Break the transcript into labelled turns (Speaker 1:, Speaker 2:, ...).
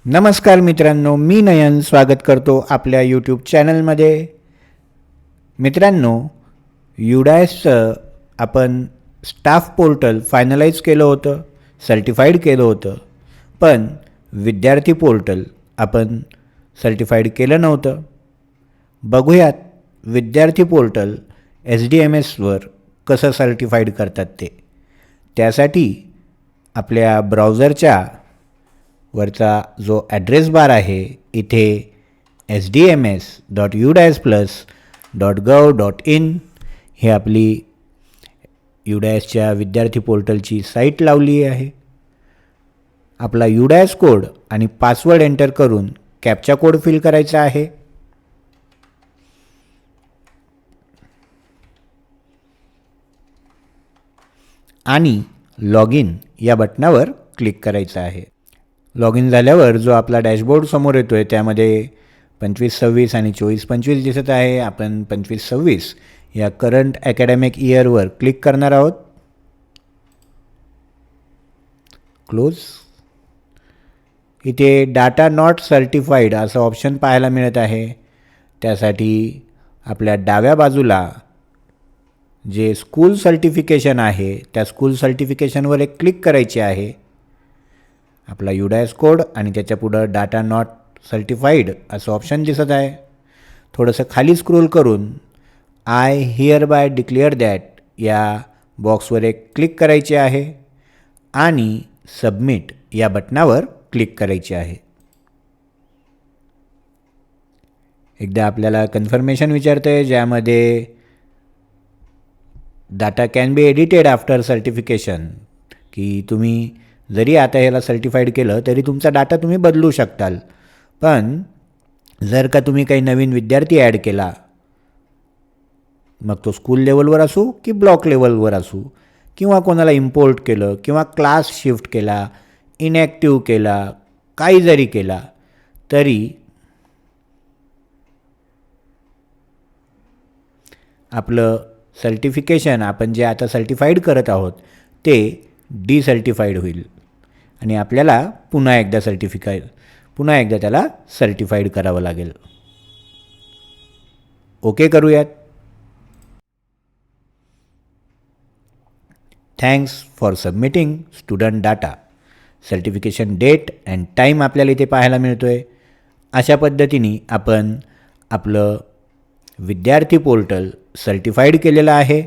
Speaker 1: नमस्कार मित्रांनो, मी नयन स्वागत करतो आपल्या यूट्यूब चॅनलमध्ये. मित्रांनो, युडायसचं आपण स्टाफ पोर्टल फायनलाइज केलं होतं, सर्टिफाईड केलं होतं, पण विद्यार्थी पोर्टल आपण सर्टिफाईड केलं नव्हतं. बघूयात विद्यार्थी पोर्टल SDMSवर कसं सर्टिफाईड करतात ते. त्यासाठी आपल्या ब्राउझरच्या वरचा जो ॲड्रेस बार आहे इथे sdms.udisplus.gov.in हे आपली युडायसच्या विद्यार्थी पोर्टलची साईट लावली आहे. आपला युडायस कोड आणि पासवर्ड एंटर करून कॅप्चा कोड फिल करायचा आहे. आणि लॉग इन या बटनावर क्लिक करायचं आहे. लॉग इन झाल्यावर जो आपला डॅशबोर्ड समोर येतो आहे त्यामध्ये 25-26 आणि 24-25 दिसत आहे. आपण 25-26 या करंट ॲकॅडमिक इयरवर क्लिक करणार आहोत. क्लोज. इथे डाटा नॉट सर्टिफाईड असं ऑप्शन पाहायला मिळत आहे. त्यासाठी आपल्या डाव्या बाजूला जे स्कूल सर्टिफिकेशन आहे त्या स्कूल सर्टिफिकेशनवर एक क्लिक करायचे आहे. आपला युडायस कोड आणि त्याच्या पुढं डाटा नॉट सर्टिफाईड असं ऑप्शन दिसत आहे. थोडंसं खाली स्क्रोल करून I hereby declare that या बॉक्सवर एक क्लिक करायचे आहे आणि सबमिट या बटनावर क्लिक करायचे आहे. एकदा आपल्याला कन्फर्मेशन विचारतं आहे ज्यामध्ये data can be edited after certification, की तुम्ही जरी आता ह्याला सर्टिफाईड केलं तरी तुमचा डाटा तुम्ही बदलू शकताल. पण जर का तुम्ही काही नवीन विद्यार्थी ॲड केला, मग तो स्कूल लेवलवर असू की ब्लॉक लेवलवर असू, किंवा कोणाला इम्पोर्ट केलं किंवा क्लास शिफ्ट केला, इनॅक्टिव्ह केला, काही जरी केला तरी आपलं सर्टिफिकेशन आपण जे आता सर्टिफाईड करत आहोत ते डिसर्टिफाईड होईल आणि आपल्याला पुन्हा एकदा त्याला सर्टिफाईड करावं लागेल. ओके करूयात. Thanks for submitting student data. Certification date and time आपल्याला इथे पाहायला मिळतो आहे. अशा पद्धतीने आपण आपलं विद्यार्थी पोर्टल सर्टिफाईड केलेलं आहे.